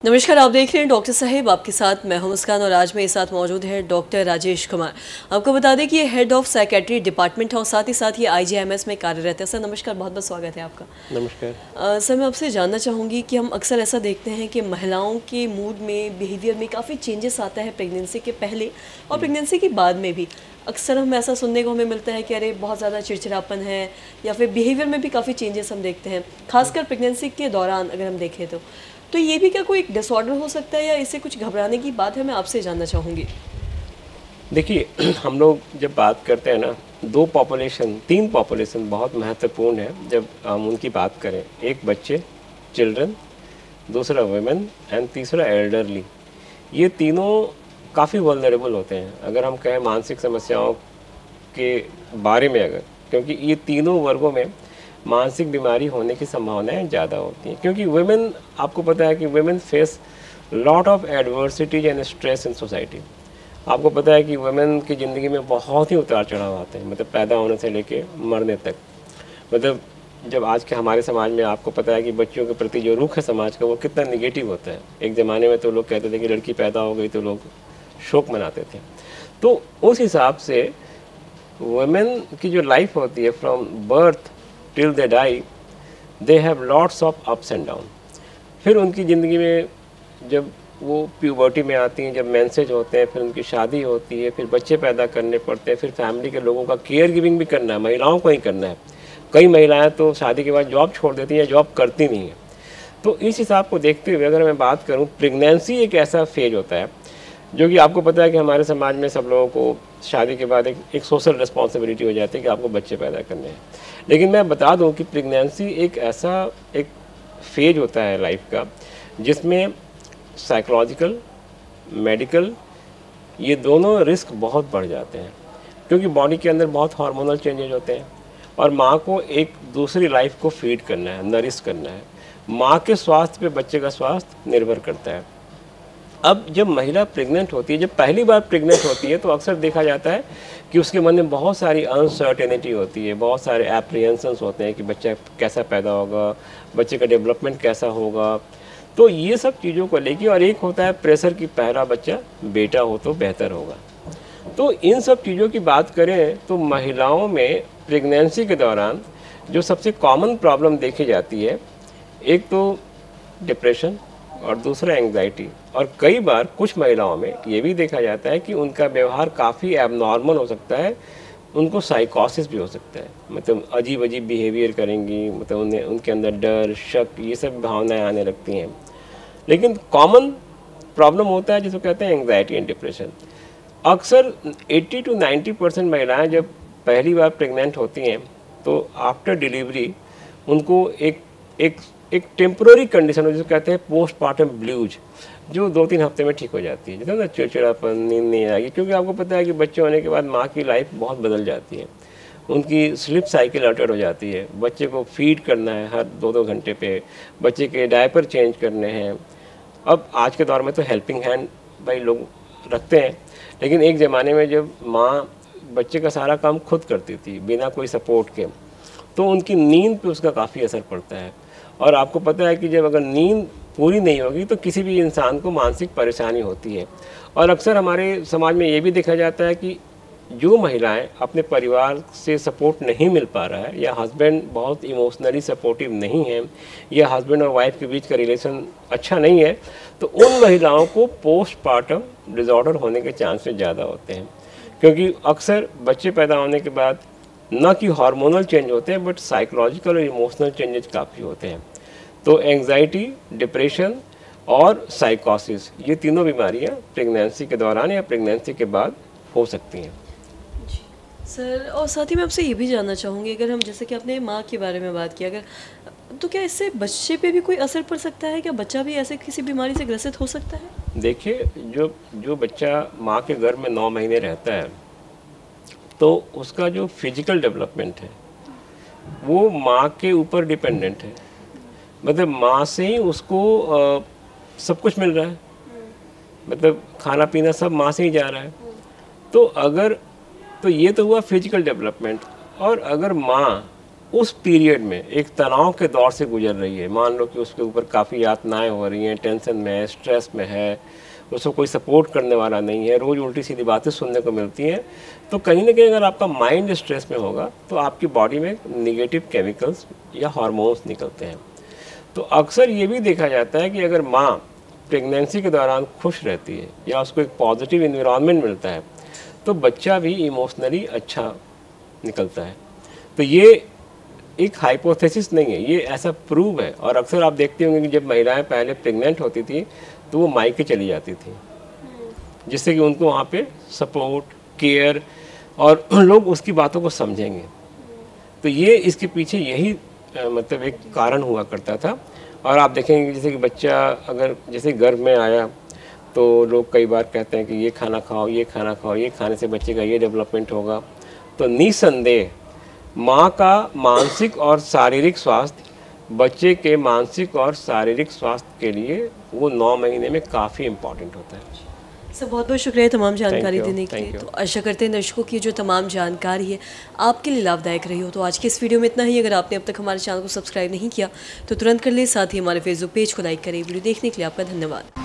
नमस्कार, आप देख रहे हैं डॉक्टर साहिब, आपके साथ मैं हूं मुस्कान और आज मेरे साथ मौजूद है डॉक्टर राजेश कुमार। आपको बता दें कि ये हेड ऑफ साइकेट्री डिपार्टमेंट है और साथ ही साथ ये आईजीएमएस में कार्यरत है। सर नमस्कार, बहुत बहुत स्वागत है आपका। नमस्कार। सर मैं आपसे जानना चाहूँगी कि हम अक्सर ऐसा देखते हैं कि महिलाओं के मूड में, बिहेवियर में काफ़ी चेंजेस आता है प्रेगनेंसी के पहले और प्रेगनेंसी के बाद में भी। अक्सर हम ऐसा सुनने को हमें मिलता है कि अरे बहुत ज़्यादा चिड़चिड़ापन है या फिर बिहेवियर में भी काफ़ी चेंजेस हम देखते हैं, खासकर प्रेगनेंसी के दौरान अगर हम देखें तो ये भी क्या कोई एक डिसऑर्डर हो सकता है या इससे कुछ घबराने की बात है? मैं आपसे जानना चाहूँगी। देखिए हम लोग जब बात करते हैं ना, तीन पॉपुलेशन बहुत महत्वपूर्ण है जब हम उनकी बात करें। एक बच्चे, चिल्ड्रन, दूसरा वुमेन एंड तीसरा एल्डरली। ये तीनों काफ़ी वल्नरेबल होते हैं अगर हम कहें मानसिक समस्याओं के बारे में, अगर क्योंकि ये तीनों वर्गों में मानसिक बीमारी होने की संभावनाएं ज़्यादा होती हैं। क्योंकि वुमेन, आपको पता है कि women face lot of adversities and stress in society. आपको पता है कि वुमेन की ज़िंदगी में बहुत ही उतार चढ़ाव आते हैं, मतलब पैदा होने से लेके मरने तक। मतलब जब आज के हमारे समाज में आपको पता है कि बच्चों के प्रति जो रुख है समाज का, वो कितना निगेटिव होता है। एक ज़माने में तो लोग कहते थे कि लड़की पैदा हो गई तो लोग शोक मनाते थे। तो उस हिसाब से वुमेन की जो लाइफ होती है, from birth till they die, they have lots of ups and down. फिर उनकी ज़िंदगी में जब वो प्यूबर्टी में आती हैं, जब मेंसेज होते हैं, फिर उनकी शादी होती है, फिर बच्चे पैदा करने पड़ते हैं, फिर फैमिली के लोगों का केयर गिविंग भी करना है, महिलाओं को ही करना है। कई महिलाएं तो शादी के बाद जॉब छोड़ देती हैं या जॉब करती नहीं हैं। तो इस हिसाब को देखते हुए अगर मैं बात करूं, प्रेगनेंसी एक ऐसा फेज होता है जो कि आपको पता है कि हमारे समाज में सब लोगों को शादी के बाद एक सोशल रिस्पॉन्सिबिलिटी हो जाती है कि आपको बच्चे पैदा करने हैं। लेकिन मैं बता दूं कि प्रेगनेंसी एक ऐसा एक फेज होता है लाइफ का जिसमें साइकोलॉजिकल, मेडिकल, ये दोनों रिस्क बहुत बढ़ जाते हैं। क्योंकि बॉडी के अंदर बहुत हार्मोनल चेंजेज होते हैं और माँ को एक दूसरी लाइफ को फीड करना है, नरिश करना है। माँ के स्वास्थ्य पे बच्चे का स्वास्थ्य निर्भर करता है। अब जब महिला प्रेग्नेंट होती है, जब पहली बार प्रेग्नेंट होती है, तो अक्सर देखा जाता है कि उसके मन में बहुत सारी अनसर्टेनिटी होती है, बहुत सारे एप्रीहेंशंस होते हैं कि बच्चा कैसा पैदा होगा, बच्चे का डेवलपमेंट कैसा होगा। तो ये सब चीज़ों को लेके, और एक होता है प्रेशर की पहला बच्चा बेटा हो तो बेहतर होगा। तो इन सब चीज़ों की बात करें तो महिलाओं में प्रेगनेंसी के दौरान जो सबसे कॉमन प्रॉब्लम देखी जाती है, एक तो डिप्रेशन और दूसरा एंग्जाइटी। और कई बार कुछ महिलाओं में ये भी देखा जाता है कि उनका व्यवहार काफ़ी एबनॉर्मल हो सकता है, उनको साइकोसिस भी हो सकता है, मतलब अजीब अजीब बिहेवियर करेंगी, मतलब उनके अंदर डर, शक, ये सब भावनाएं आने लगती हैं। लेकिन कॉमन प्रॉब्लम होता है जिसको कहते हैं एंग्जाइटी एंड डिप्रेशन। अक्सर 80 to 90% महिलाएं जब पहली बार प्रेग्नेंट होती हैं तो आफ्टर डिलीवरी उनको एक एक एक टेम्पररी कंडीशन जिसको कहते हैं पोस्टमार्टम ब्लूज, जो 2-3 हफ्ते में ठीक हो जाती है। जैसे ना चिड़चिड़ापन, नींद नहीं आएगी, क्योंकि आपको पता है कि बच्चे होने के बाद माँ की लाइफ बहुत बदल जाती है। उनकी स्लीप साइकिल अल्टर हो जाती है, बच्चे को फीड करना है हर 2-2 घंटे पे, बच्चे के डायपर चेंज करने हैं। अब आज के दौर में तो हेल्पिंग हैंड भाई लोग रखते हैं, लेकिन एक ज़माने में जब माँ बच्चे का सारा काम खुद करती थी बिना कोई सपोर्ट के, तो उनकी नींद पे उसका काफ़ी असर पड़ता है। और आपको पता है कि जब अगर नींद पूरी नहीं होगी तो किसी भी इंसान को मानसिक परेशानी होती है। और अक्सर हमारे समाज में ये भी देखा जाता है कि जो महिलाएं अपने परिवार से सपोर्ट नहीं मिल पा रहा है, या हस्बैंड बहुत इमोशनली सपोर्टिव नहीं है, या हस्बैंड और वाइफ के बीच का रिलेशन अच्छा नहीं है, तो उन महिलाओं को पोस्टमार्टम डिसऑर्डर होने के चांसेस ज़्यादा होते हैं। क्योंकि अक्सर बच्चे पैदा होने के बाद न कि हार्मोनल चेंज होते हैं, बट साइकोलॉजिकल और इमोशनल चेंजेस काफ़ी होते हैं। तो एंग्जाइटी, डिप्रेशन और साइकोसिस, ये तीनों बीमारियां प्रेगनेंसी के दौरान या प्रेगनेंसी के बाद हो सकती हैं। सर और साथ ही मैं आपसे ये भी जानना चाहूँगी, अगर हम जैसे कि आपने माँ के बारे में बात की, अगर तो क्या इससे बच्चे पे भी कोई असर पड़ सकता है? क्या बच्चा भी ऐसे किसी बीमारी से ग्रसित हो सकता है? देखिए, जो बच्चा माँ के गर्भ में 9 महीने रहता है, तो उसका जो फिजिकल डेवलपमेंट है वो माँ के ऊपर डिपेंडेंट है। मतलब माँ से ही उसको सब कुछ मिल रहा है, मतलब खाना पीना सब माँ से ही जा रहा है। तो ये तो हुआ फिजिकल डेवलपमेंट। और अगर माँ उस पीरियड में एक तनाव के दौर से गुजर रही है, मान लो कि उसके ऊपर काफ़ी यातनाएं हो रही हैं, टेंशन में है, स्ट्रेस में है, उसको कोई सपोर्ट करने वाला नहीं है, रोज़ उल्टी सीधी बातें सुनने को मिलती हैं, तो कहीं ना कहीं अगर आपका माइंड स्ट्रेस में होगा तो आपकी बॉडी में निगेटिव केमिकल्स या हार्मोन्स निकलते हैं। तो अक्सर ये भी देखा जाता है कि अगर माँ प्रेगनेंसी के दौरान खुश रहती है या उसको एक पॉजिटिव इन्वायरमेंट मिलता है तो बच्चा भी इमोशनली अच्छा निकलता है। तो ये एक हाइपोथेसिस नहीं है, ये ऐसा प्रूव है। और अक्सर आप देखते होंगे कि जब महिलाएं पहले प्रेग्नेंट होती थी तो वो मायके चली जाती थी, जिससे कि उनको वहाँ पे सपोर्ट, केयर और लोग उसकी बातों को समझेंगे। तो ये इसके पीछे यही मतलब एक कारण हुआ करता था। और आप देखेंगे जैसे कि बच्चा अगर जैसे गर्भ में आया तो लोग कई बार कहते हैं कि ये खाना खाओ, ये खाना खाओ, ये खाने से बच्चे का ये डेवलपमेंट होगा। तो निसंदेह माँ का मानसिक और शारीरिक स्वास्थ्य बच्चे के मानसिक और शारीरिक स्वास्थ्य के लिए वो 9 महीने में काफ़ी इम्पॉर्टेंट होता है। सर बहुत बहुत शुक्रिया तमाम जानकारी देने के लिए। तो आशा करते हैं दर्शकों की जो तमाम जानकारी है आपके लिए लाभदायक रही हो। तो आज के इस वीडियो में इतना ही। अगर आपने अब तक हमारे चैनल को सब्सक्राइब नहीं किया तो तुरंत कर ले, साथ ही हमारे फेसबुक पेज को लाइक करें। वीडियो देखने के लिए आपका धन्यवाद।